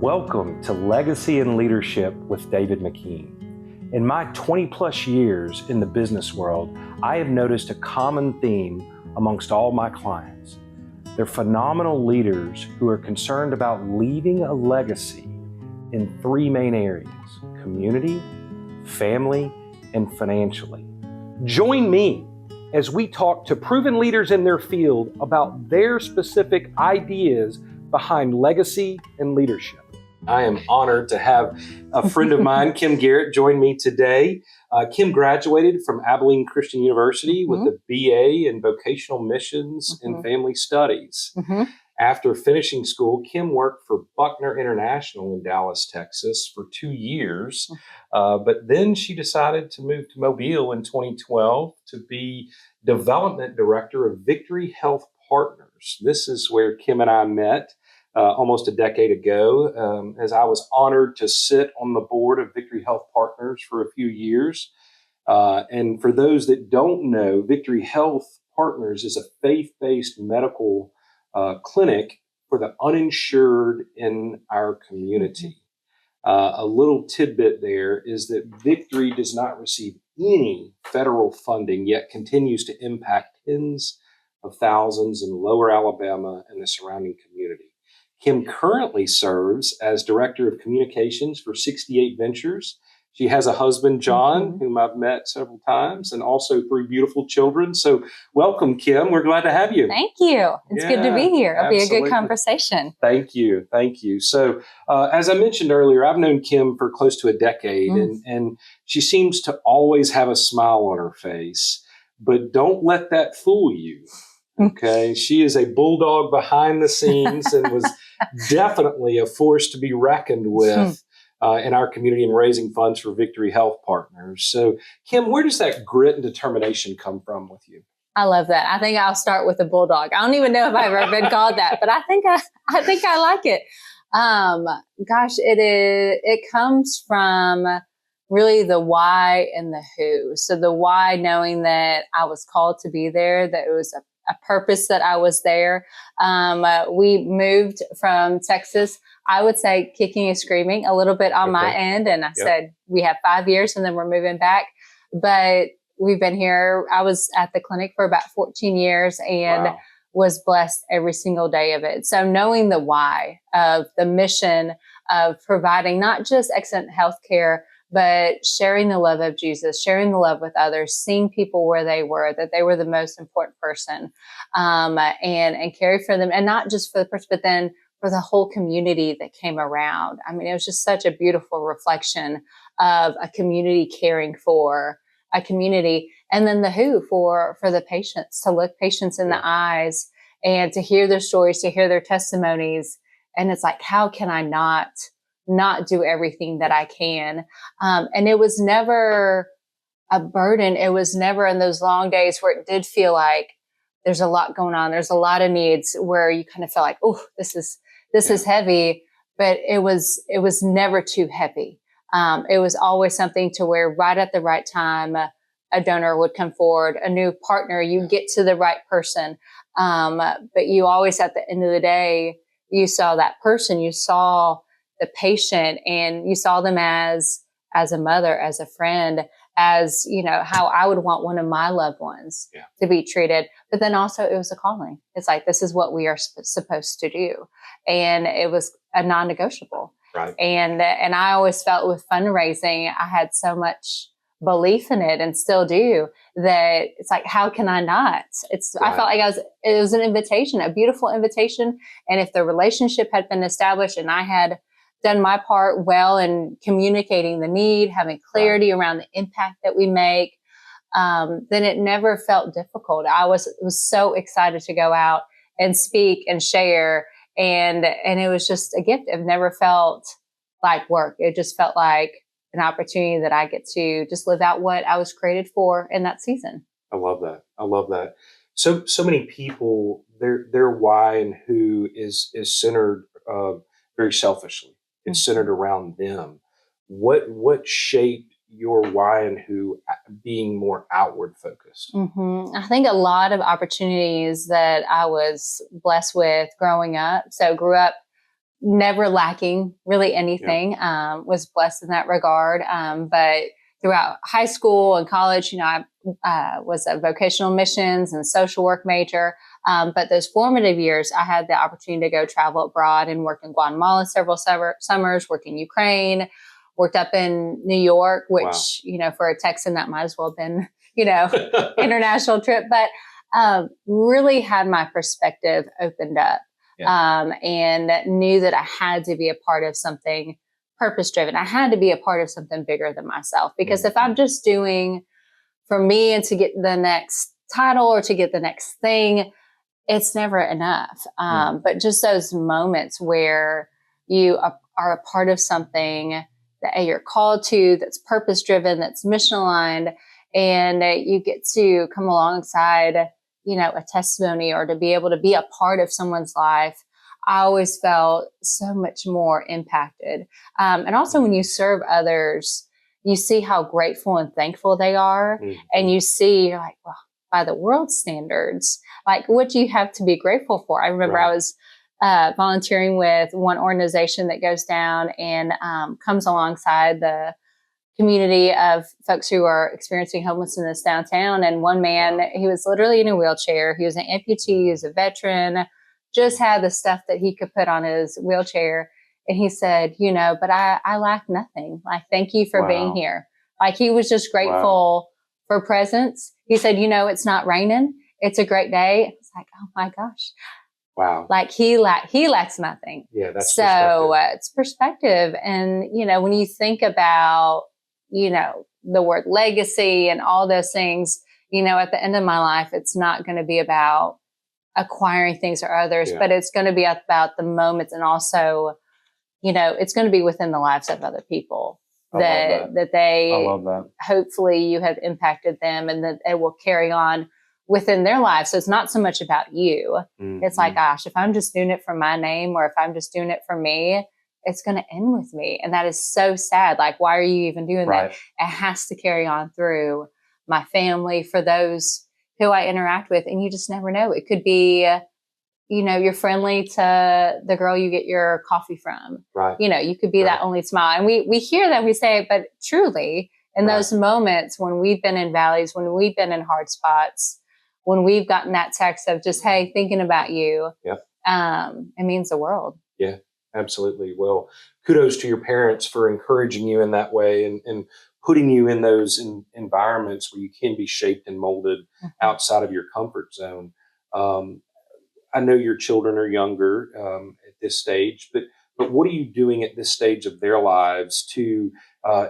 Welcome to Legacy and Leadership with David McKean. In my 20 plus years in the business world, I have noticed a common theme amongst all my clients. They're phenomenal leaders who are concerned about leaving a legacy in three main areas: community, family, and financially. Join me as we talk to proven leaders in their field about their specific ideas behind legacy and leadership. I am honored to have a friend of mine, Kim Garrett, join me today. Kim graduated from Abilene Christian University with a BA in Vocational Missions and Family Studies. After finishing school, Kim worked for Buckner International in Dallas, Texas for 2 years. But then she decided to move to Mobile in 2012 to be Development Director of Victory Health Partners. This is where Kim and I met almost a decade ago, as I was honored to sit on the board of Victory Health Partners for a few years. And for those that don't know, Victory Health Partners is a faith-based medical clinic for the uninsured in our community. A little tidbit there is that Victory does not receive any federal funding, yet continues to impact tens of thousands in Lower Alabama and the surrounding community. Kim currently serves as Director of Communications for 68 Ventures. She has a husband, John, whom I've met several times, and also 3 beautiful children. So welcome, Kim. We're glad to have you. Thank you. It's good to be here. It'll be a good conversation. Thank you. Thank you. So as I mentioned earlier, I've known Kim for close to a decade, and she seems to always have a smile on her face. But don't let that fool you. Okay, she is a bulldog behind the scenes and was definitely a force to be reckoned with in our community in raising funds for Victory Health Partners. So, Kim, where does that grit and determination come from with you? I love that. I think I'll start with a bulldog. I don't even know if I've ever been called that, but I think I like it. It comes from really the why and the who. So the why, knowing that I was called to be there, that it was a purpose that I was there. We moved from Texas, I would say kicking and screaming a little bit on my end. And I said, we have 5 years and then we're moving back. But we've been here. I was at the clinic for about 14 years and was blessed every single day of it. So knowing the why of the mission of providing not just excellent healthcare, but sharing the love of Jesus, sharing the love with others, seeing people where they were, that they were the most important person, and care for them. And not just for the person, but then for the whole community that came around. I mean, it was just such a beautiful reflection of a community caring for a community. And then the who for the patients, to look patients in the eyes and to hear their stories, to hear their testimonies. And it's like, how can I not do everything that I can? And it was never a burden. It was never in those long days where it did feel like there's a lot going on. There's a lot of needs where you kind of feel like, oh, this is heavy, but it was never too heavy. It was always something to where right at the right time, a donor would come forward, a new partner, you get to the right person. But you always, at the end of the day, you saw that person, you saw the patient, and you saw them as a mother, as a friend, as, how I would want one of my loved ones to be treated. But then also it was a calling. It's like, this is what we are supposed to do. And it was a non-negotiable. Right. And I always felt with fundraising, I had so much belief in it and still do, that it's like, how can I not? I felt like it was an invitation, a beautiful invitation. And if the relationship had been established and I had done my part well in communicating the need, having clarity around the impact that we make, then it never felt difficult. I was so excited to go out and speak and share. And it was just a gift. It never felt like work. It just felt like an opportunity that I get to just live out what I was created for in that season. I love that. So many people, their why and who is centered very selfishly. It's centered around them. What shaped your why and who being more outward focused? I think a lot of opportunities that I was blessed with growing up. So grew up never lacking really anything, was blessed in that regard. But throughout high school and college, I was a vocational missions and social work major. But those formative years, I had the opportunity to go travel abroad and work in Guatemala several summers, work in Ukraine, worked up in New York, which, for a Texan, that might as well have been, international trip, but really had my perspective opened up. And knew that I had to be a part of something purpose driven. I had to be a part of something bigger than myself, because if I'm just doing for me and to get the next title or to get the next thing, it's never enough. But just those moments where you are a part of something that you're called to, that's purpose driven, that's mission aligned, and you get to come alongside a testimony or to be able to be a part of someone's life, I always felt so much more impacted. And also when you serve others, you see how grateful and thankful they are. And you see, you're like, well, by the world standards, like, what do you have to be grateful for? I remember I was volunteering with one organization that goes down and comes alongside the community of folks who are experiencing homelessness downtown. And one man, he was literally in a wheelchair. He was an amputee, he was a veteran, just had the stuff that he could put on his wheelchair. And he said, but I lack nothing. Like, thank you for being here. Like, he was just grateful for presence. He said, it's not raining. It's a great day. It's like, oh my gosh. Wow. Like, he lacks nothing. Yeah, that's so it's perspective. And, when you think about, the word legacy and all those things, at the end of my life, it's not going to be about acquiring things or others, but it's going to be about the moments. And also, it's going to be within the lives of other people that they, I love that. Hopefully you have impacted them and that it will carry on within their lives. So it's not so much about you. It's like, gosh, if I'm just doing it for my name, or if I'm just doing it for me, it's going to end with me. And that is so sad. Like, why are you even doing that? It has to carry on through my family, for those who I interact with. And you just never know. It could be, you're friendly to the girl you get your coffee from. You could be that only smile. And we hear that, we say it, but truly in those moments when we've been in valleys, when we've been in hard spots, when we've gotten that text of just, hey, thinking about you, it means the world. Yeah. Absolutely. Well, kudos to your parents for encouraging you in that way and putting you in those environments where you can be shaped and molded outside of your comfort zone. I know your children are younger at this stage, but what are you doing at this stage of their lives to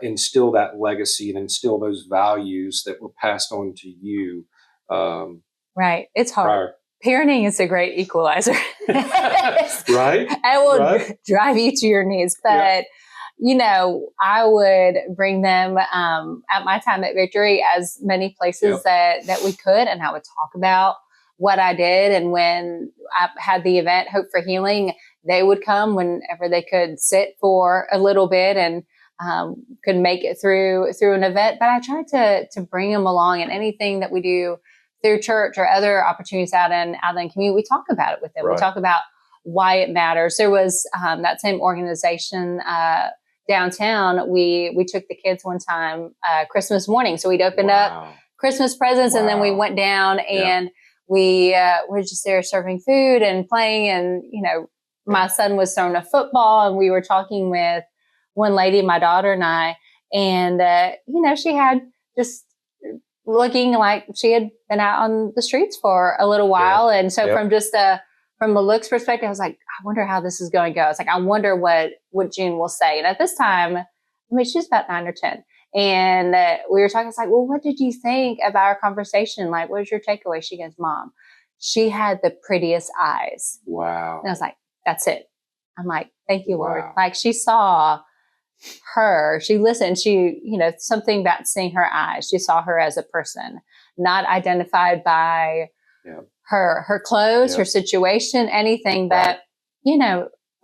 instill that legacy and instill those values that were passed on to you? Right. It's hard. Parenting is a great equalizer. Right. It will drive you to your knees. But, I would bring them at my time at Victory as many places that we could. And I would talk about what I did. And when I had the event, Hope for Healing, they would come whenever they could sit for a little bit and could make it through an event. But I tried to bring them along, and anything that we do through church or other opportunities out in community, we talk about it with them. We talk about why it matters. There was that same organization downtown. We took the kids one time Christmas morning. So we'd opened up Christmas presents, and then we went down and we were just there serving food and playing. And, my son was throwing a football, and we were talking with one lady, my daughter and I, and, she had just looking like she had been out on the streets for a little while. And so from the looks perspective, I was like, I wonder how this is going to go. I was like, I wonder what June will say. And at this time, she's about 9 or 10. And we were talking, it's like, well, what did you think about our conversation? Like, what was your takeaway? She goes, Mom, she had the prettiest eyes. Wow. And I was like, that's it. I'm like, thank you, Lord. Like, she saw her, she listened, she, something about seeing her eyes. She saw her as a person, not identified by her clothes, her situation, anything, but,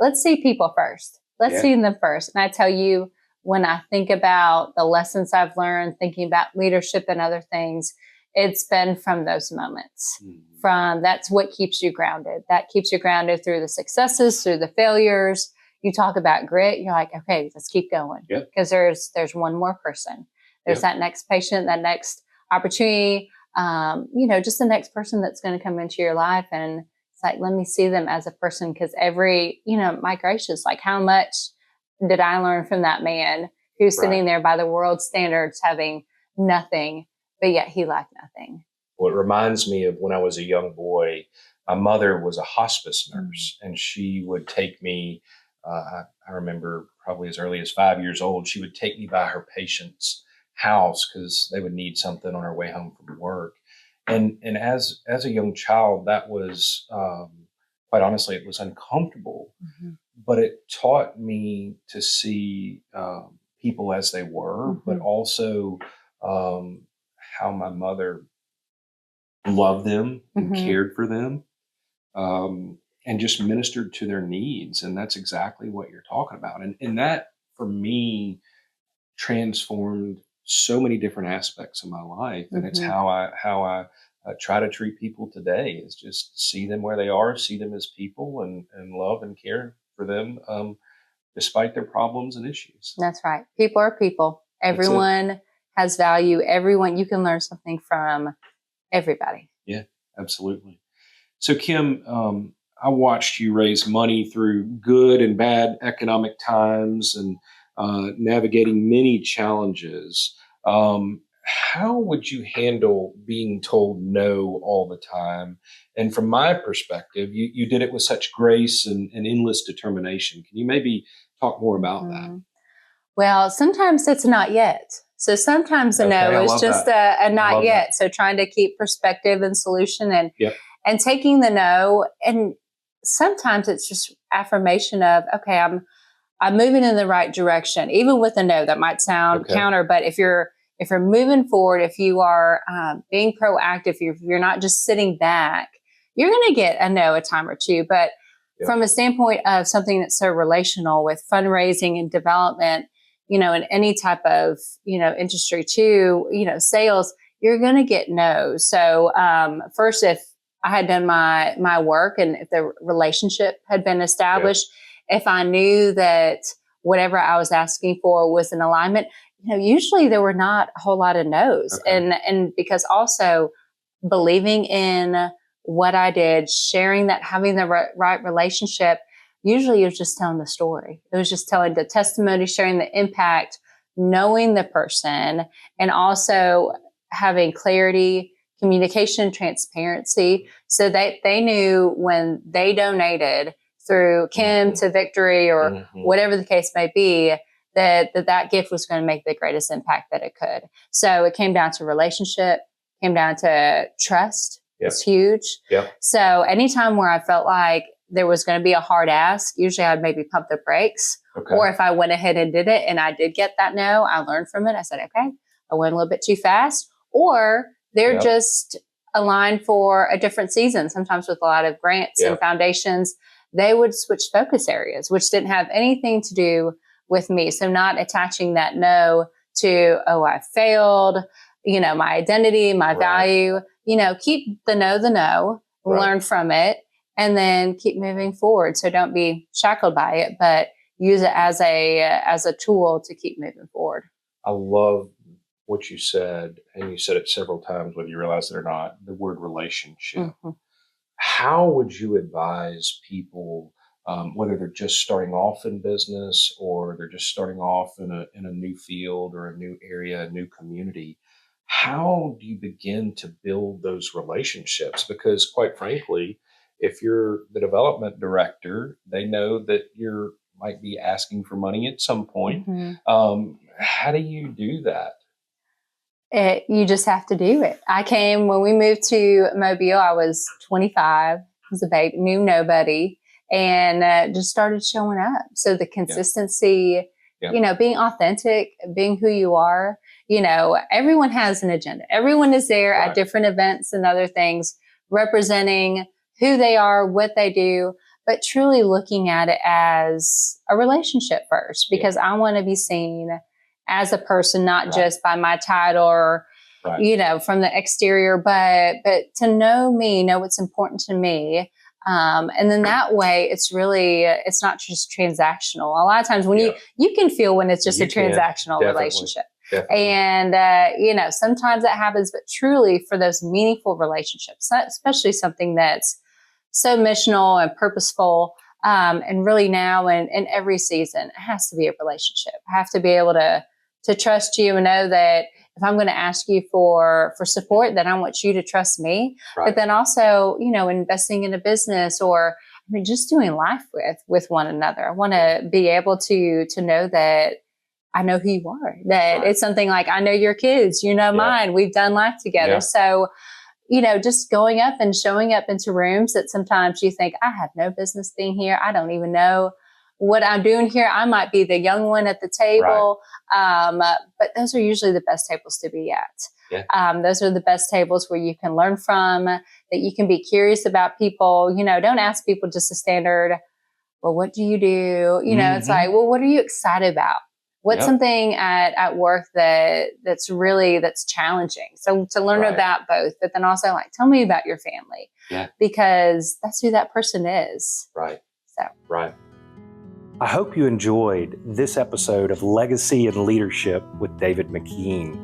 let's see people first. Let's see them first. And I tell you, when I think about the lessons I've learned, thinking about leadership and other things, it's been from those moments. That's what keeps you grounded. That keeps you grounded through the successes, through the failures, you talk about grit, you're like, okay, let's keep going. Yep. Because there's one more person. There's that next patient, that next opportunity, just the next person that's going to come into your life. And it's like, let me see them as a person, because my gracious, like how much did I learn from that man who's sitting there by the world's standards having nothing, but yet he lacked nothing. Well, it reminds me of when I was a young boy. My mother was a hospice nurse, and she would take me, I remember probably as early as 5 years old, she would take me by her patient's house because they would need something on her way home from work. And as a young child, that was, quite honestly, it was uncomfortable, but it taught me to see people as they were, but also how my mother loved them and cared for them, and just ministered to their needs. And that's exactly what you're talking about. And that, for me, transformed so many different aspects of my life. And it's how I try to treat people today, is just see them where they are, see them as people, and love and care for them, despite their problems and issues. That's right. People are people. Everyone has value. Everyone, you can learn something from everybody. Yeah, absolutely. So Kim, I watched you raise money through good and bad economic times and navigating many challenges. How would you handle being told no all the time? And from my perspective, you did it with such grace and endless determination. Can you maybe talk more about that? Well, sometimes it's not yet. So sometimes the no is just a not yet. So trying to keep perspective and solution and taking the no. And sometimes it's just affirmation of, okay, I'm moving in the right direction. Even with a no, that might sound counter, but if you're moving forward, if you are being proactive, if you're not just sitting back, you're going to get a no a time or two. But from a standpoint of something that's so relational with fundraising and development, in any type of, industry too, sales, you're going to get no. So first, if I had done my work and if the relationship had been established, if I knew that whatever I was asking for was in alignment, usually there were not a whole lot of no's. And because also believing in what I did, sharing that, having the right relationship, usually it was just telling the story. It was just telling the testimony, sharing the impact, knowing the person, and also having clarity, communication, transparency, so that they knew when they donated through Kim to Victory or whatever the case may be, that gift was going to make the greatest impact that it could. So it came down to relationship, came down to trust. It's huge. So anytime where I felt like there was going to be a hard ask, usually I'd maybe pump the brakes. Or if I went ahead and did it and I did get that no, I learned from it. I said, okay, I went a little bit too fast. Or they're just aligned for a different season. Sometimes with a lot of grants and foundations, they would switch focus areas, which didn't have anything to do with me. So not attaching that no to, I failed, my identity, my value, keep the no, learn from it, and then keep moving forward. So don't be shackled by it, but use it as a tool to keep moving forward. I love what you said, and you said it several times, whether you realize it or not, the word relationship. How would you advise people, whether they're just starting off in business or they're just starting off in a new field or a new area, a new community? How do you begin to build those relationships? Because quite frankly, if you're the development director, they know that you might be asking for money at some point. How do you do that? You just have to do it. When we moved to Mobile, I was 25, was a baby, knew nobody, and just started showing up. So the consistency, being authentic, being who you are, everyone has an agenda. Everyone is there at different events and other things, representing who they are, what they do, but truly looking at it as a relationship first, because I want to be seen as a person, not just by my title or, from the exterior, but to know me, know what's important to me, And then that way, it's not just transactional. A lot of times when you can feel when it's just a transactional relationship. Definitely. And, sometimes that happens, but truly for those meaningful relationships, especially something that's so missional and purposeful, and really now and in every season, it has to be a relationship. I have to be able to trust you and know that if I'm going to ask you for support, then I want you to trust me. Right. But then also, investing in a business or just doing life with one another. I want to be able to know that I know who you are, that it's something like, I know your kids, mine, we've done life together. So, just going up and showing up into rooms that sometimes you think, I have no business being here. I don't even know what I'm doing here. I might be the young one at the table. Right. But those are usually the best tables to be at. Yeah. Those are the best tables where you can learn from, that you can be curious about people. Don't ask people just a standard, well, what do you do? It's like, well, what are you excited about? What's something at work that's challenging? So to learn about both, but then also like, tell me about your family. Yeah. Because that's who that person is. Right. So. Right. I hope you enjoyed this episode of Legacy and Leadership with David McKean,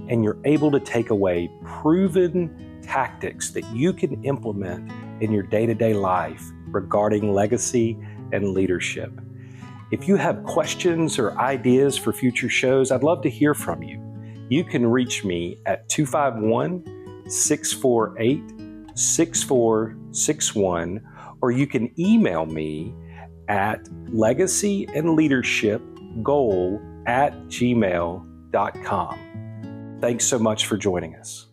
and you're able to take away proven tactics that you can implement in your day-to-day life regarding legacy and leadership. If you have questions or ideas for future shows, I'd love to hear from you. You can reach me at 251-648-6461, or you can email me at legacyandleadershipgoal@gmail.com. Thanks so much for joining us.